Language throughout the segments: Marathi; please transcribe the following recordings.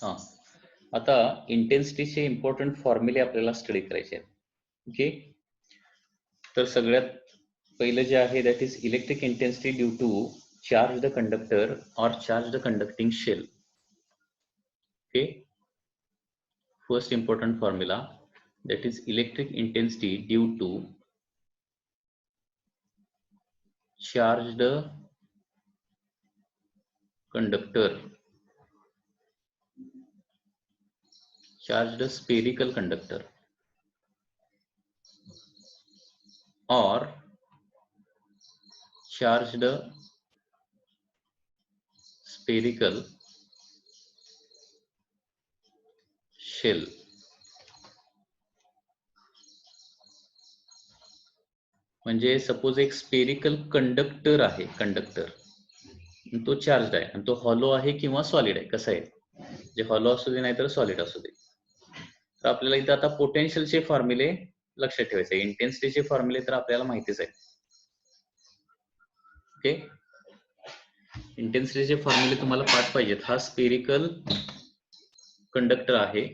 हा, आता इंटेन्सिटीचे इम्पॉर्टंट फॉर्म्युले आपल्याला स्टडी करायचे आहेत. ओके, तर सगळ्यात पहिलं जे आहे that is electric intensity due to charge the conductor और charge the conducting shell. Okay, first important formula, that is electric intensity due to charged conductor, charged spherical conductor or charged spherical shell. म्हणजे सपोज एक स्पेरिकल कंडक्टर आहे, कंडक्टर तो चार्ज आहे आणि तो हॉलो आहे किंवा सॉलिड आहे. कसं आहे, जे हॉलो असू दे नाहीतर सॉलिड असू दे. तर आपल्याला इथं आता पोटेन्शियलचे फॉर्म्युले लक्षात ठेवायचे. इंटेन्सिटीचे फॉर्म्युले तर आपल्याला माहितीच आहे. ओके, इंटेन्सिटीचे फॉर्म्युले तुम्हाला पाठ पाहिजेत. हा स्पेरिकल कंडक्टर आहे,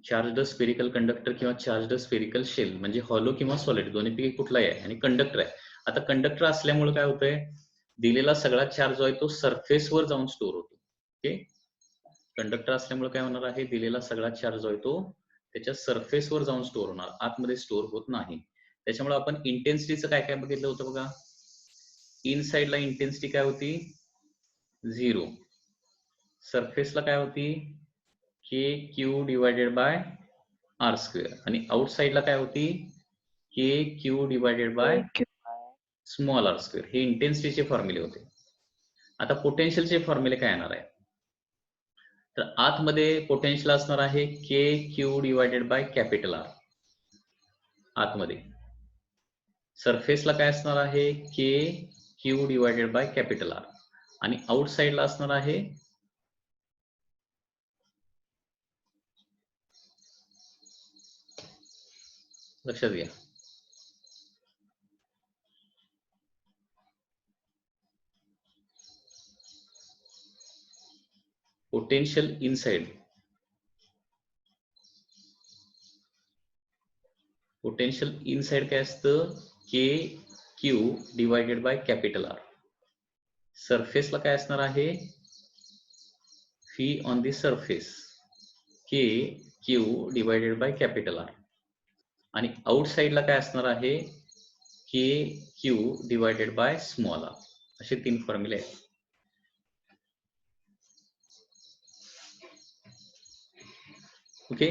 चार्जड स्पेरिकल कंडक्टर किंवा चार्जड स्पेरिकल शेल, म्हणजे हॉलो किंवा सॉलिड दोन्हीपैकी कुठलाही आहे. आणि कंडक्टर आहे. आता कंडक्टर असल्यामुळे काय होतंय, दिलेला सगळा चार्ज जो आहे तो सरफेसवर जाऊन स्टोअर होतो. ओके, कंडक्टर असल्यामुळे काय होणार आहे, दिलेला सगळा चार्ज जो आहे तो त्याच्या सरफेसवर जाऊन स्टोअर होणार, आतमध्ये स्टोअर होत नाही. त्याच्यामुळे आपण इंटेन्सिटीचं काय काय बघितलं होतं बघा. इन साइडला इंटेन्सिटी काय होती, 0. सरफेसला काय होती, k q divided by r square. आणि आउट साइडला काय होती, k q divided by small r square. हे इंटेन्सिटीचे फॉर्म्युले होते. आता पोटेन्शियलचे फॉर्म्युले काय येणार आहे, तर आतमध्ये पोटेन्शियल असणार आहे k q divided by capital R आतमध्ये. सरफेसला काय असणार आहे, k q divided by capital R. आणि आउट साइडला असणार आहे लक्षात घ्या, पोटेन्शियल इनसाइड, पोटेन्शियल इनसाइड काय असतं, k q divided by capital R. सरफेसला काय असणार आहे, V on the surface, k q divided by capital R. आणि आउट साइडला काय असणार आहे, k q divided by small r. असे 3 फॉर्म्युले आहेत. ओके,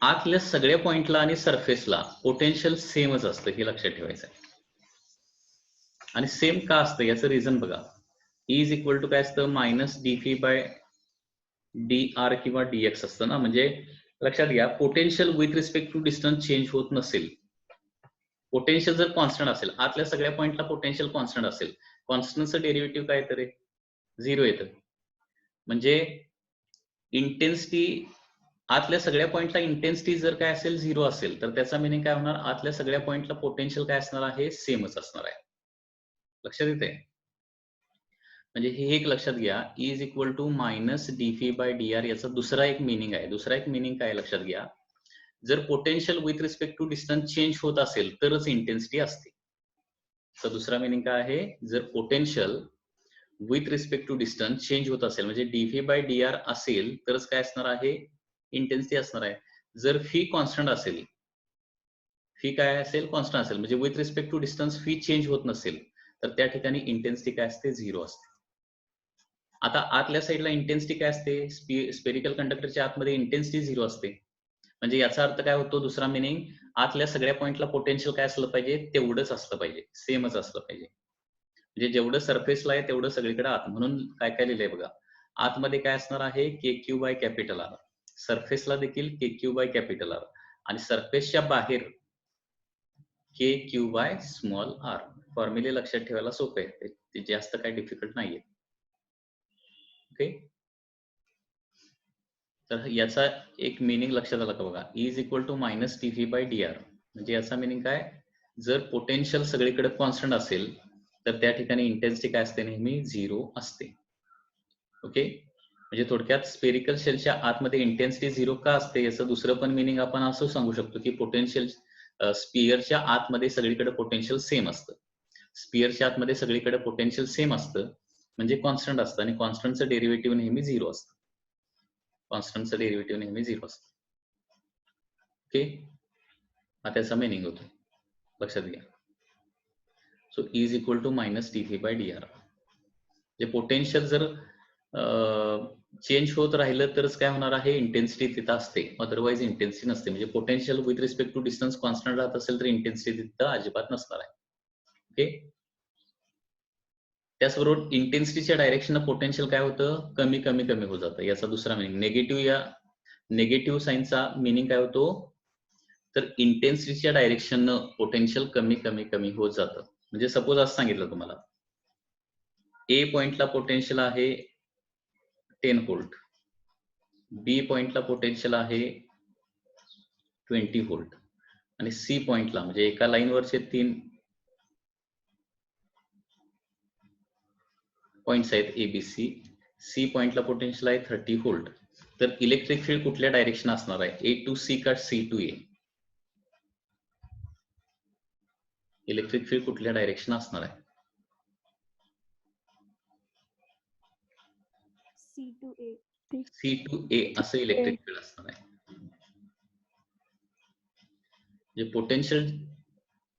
आतल्या सगळ्या पॉइंटला आणि सरफेसला पोटेन्शियल सेमच असतं, हे लक्षात ठेवायचं आहे. आणि सेम का असतं याचं रिझन बघा. E इज इक्वल टू काय असतं, मायनस dphi बाय dr किंवा dx असतं ना. म्हणजे लक्षात घ्या, potential with respect to distance change होत नसेल, पोटेन्शियल जर कॉन्स्टंट असेल, आतल्या सगळ्या पॉइंटला पोटेन्शियल कॉन्स्टंट असेल, कॉन्स्टंटचं डेरिव्हेटिव्ह काय येतं रे, 0 येतं. म्हणजे इंटेन्सिटी, आतल्या सगळ्या पॉइंटला इंटेन्सिटी जर काय असेल 0 असेल, तर त्याचा मिनिंग काय होणार, आतल्या सगळ्या पॉइंटला पोटेन्शियल काय असणार आहे, सेमच असणार आहे. लक्षात येते. म्हणजे हे एक लक्षात घ्या, E is equal to minus dphi by dr. याचा दुसरा एक मिनिंग आहे. दुसरा एक मिनिंग काय लक्षात घ्या, जर potential with respect to distance change होत असेल तरच इंटेन्सिटी असते. तर दुसरा मिनिंग काय आहे, जर potential with respect to distance change होत असेल, म्हणजे dv बाय dr असेल तरच काय असणार आहे, इंटेन्सिटी असणार आहे. जर फी कॉन्स्टंट असेल, फी काय असेल, कॉन्स्टंट असेल, म्हणजे with respect to distance phi change होत नसेल, तर त्या ठिकाणी इंटेन्सिटी काय असते, 0 असते. आता आतल्या साईडला इंटेन्सिटी काय असते, स्पेरिकल कंडक्टरच्या आतमध्ये इंटेन्सिटी 0 असते. म्हणजे याचा अर्थ काय होतो, दुसरा मिनिंग, आतल्या सगळ्या पॉइंटला पोटेन्शियल काय असलं पाहिजे, तेवढंच असलं पाहिजे, सेमच असलं पाहिजे. म्हणजे जेवढं सरफेसला आहे तेवढं सगळीकडे आत. म्हणून काय काय लिहिलंय बघा, आतमध्ये काय असणार आहे, k Q by capital R, सरफेसला देखील के क्यू बाय कॅपिटल आर, आणि सरफेसच्या बाहेर के क्यू बाय स्मॉल आर. फॉर्म्युले लक्षात ठेवायला सोपे आहे, ते जास्त काही डिफिकल्ट नाहीये. ओके, तर याचा एक मिनिंग लक्षात आला का बघा, E is equal to minus dv by dr. म्हणजे याचा मिनिंग काय, जर पोटेन्शियल सगळीकडे कॉन्स्टंट असेल तर त्या ठिकाणी इंटेन्सिटी काय असते, नेहमी 0 असते. ओके, म्हणजे थोडक्यात स्पेरिकल शेलच्या आतमध्ये इंटेन्सिटी 0 का असते याचं दुसरं पण मिनिंग आपण असं सांगू शकतो की पोटेन्शियल स्पियरच्या आतमध्ये सगळीकडे पोटेन्शियल सेम असतं. स्पियरच्या आतमध्ये सगळीकडे पोटेन्शियल सेम असतं म्हणजे कॉन्स्टंट असतं आणि कॉन्स्टंटचं डेरिव्हेटिव्ह नेहमी 0 असतं. कॉन्स्टंटचं डेरिव्हेटिव्ह नेहमी 0 असतं. ओके, हा त्याचा मिनिंग होतो, लक्षात घ्या. So E is equal to minus dv by dr. जे पोटेन्शियल जर चेंज होत राहिलं तरच काय होणार आहे, इंटेन्सिटी तिथं असते, अदरवाईज इंटेन्सिटी नसते. म्हणजे potential with respect to distance constant राहत असेल तर इंटेन्सिटी तिथं अजिबात नसणार आहे. ओके, त्याचबरोबर इंटेन्सिटीच्या डायरेक्शन पोटेन्शियल काय होतं, कमी कमी कमी होत जातं. याचा दुसरा मिनिंग नेगेटिव्ह साइनचा मिनिंग काय होतो, तर इंटेन्सिटीच्या डायरेक्शन पोटेन्शियल कमी कमी कमी होत जातं. म्हणजे सपोज असं सांगितलं तुम्हाला, ए पॉइंटला पोटेन्शियल आहे 10 व्होल्ट, बी पॉइंटला पोटेन्शियल आहे 20 व्होल्ट आणि सी पॉइंटला म्हणजे एका लाईनवरचे 3 पॉइंट्स आहेत एबीसी, सी पॉइंटला पोटेन्शियल आहे 30 व्होल्ट. तर इलेक्ट्रिक फील्ड कुठल्या डायरेक्शन असणार आहे, ए टू सी का C to A? Electric field कुठल्या डायरेक्शन असणार आहे? C to A. C to A असं इलेक्ट्रिक फील्ड असणार आहे. जे पोटेन्शियल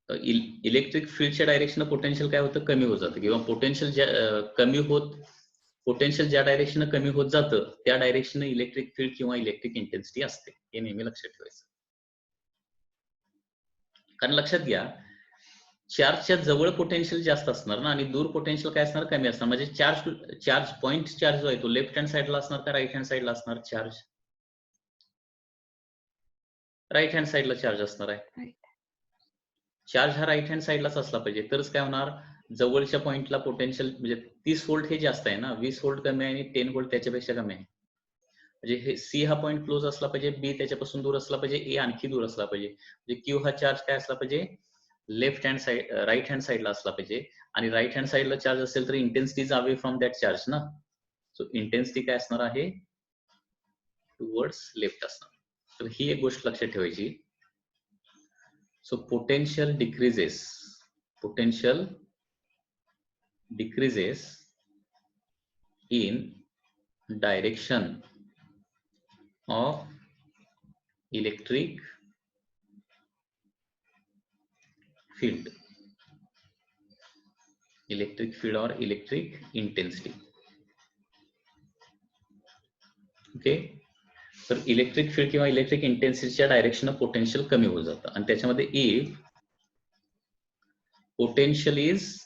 इलेक्ट्रिक फील्डच्या डायरेक्शन पोटेन्शियल काय होतं, कमी होत जातं, किंवा पोटेन्शियल ज्या डायरेक्शन कमी होत जातं त्या डायरेक्शन इलेक्ट्रिक फील्ड किंवा इलेक्ट्रिक इंटेन्सिटी असते. हे नेहमी लक्षात ठेवायचं. कारण लक्षात घ्या, चार्जच्या जवळ पोटेन्शियल जास्त असणार ना आणि दूर पोटेन्शियल काय असणार, कमी असणार. म्हणजे चार्ज पॉइंट चार्ज जो आहे तो लेफ्ट हँड साइडला असणार का राईट हँड साइडला असणार? चार्ज राईट हँड साइडला चार्ज असणार आहे. चार्ज हा राईट हँड साइडलाच असला पाहिजे, तरच काय होणार, जवळच्या पॉइंटला पोटेन्शियल म्हणजे 30 व्होल्ट हे जास्त आहे ना, 20 व्होल्ट कमी आहे आणि 10 व्होल्ट त्याच्यापेक्षा कमी आहे. म्हणजे हे सी हा पॉइंट क्लोज असला पाहिजे, बी त्याच्यापासून दूर असला पाहिजे, ए आणखी दूर असला पाहिजे. म्हणजे क्यू हा चार्ज काय असला पाहिजे, left hand side right hand साइडला असला पाहिजे. आणि राईट हँड साइडला चार्ज असेल तर intensity is away from that charge ना. सो इंटेन्सिटी काय असणार आहे, टुवर्ड्स लेफ्ट असणार. तर ही एक गोष्ट लक्षात ठेवायची. So potential decreases in direction of electric field or electric intensity. Okay, तर इलेक्ट्रिक फील्ड किंवा इलेक्ट्रिक इंटेन्सिटीच्या डायरेक्शन पोटेन्शियल कमी होत जातं. आणि त्याच्यामध्ये if potential is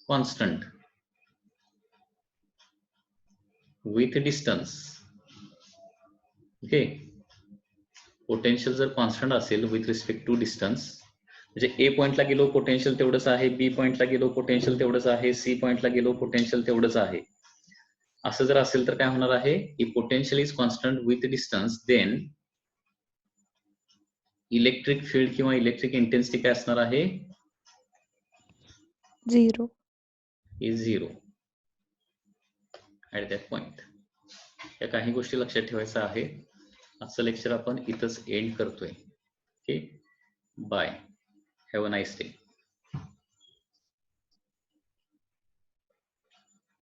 constant with distance, okay, potential जर कॉन्स्टंट असेल विथ रिस्पेक्ट टू डिस्टन्स, म्हणजे ए पॉइंटला गेलो पोटेन्शियल तेवढंच आहे, बी पॉइंटला गेलो पोटेन्शियल तेवढंच आहे, सी पॉइंटला गेलो पोटेन्शियल तेवढंच आहे, असं जर असेल तर काय होणार आहे, if potential is constant with distance then electric field किंवा इलेक्ट्रिक इंटेन्सिटी काय असणार आहे, 0 इज 0 ऍट दॅट पॉइंट. या काही गोष्टी लक्षात ठेवायचं आहे. आजचं लेक्चर आपण इथंच एंड करतोय. Okay, bye, have a nice day.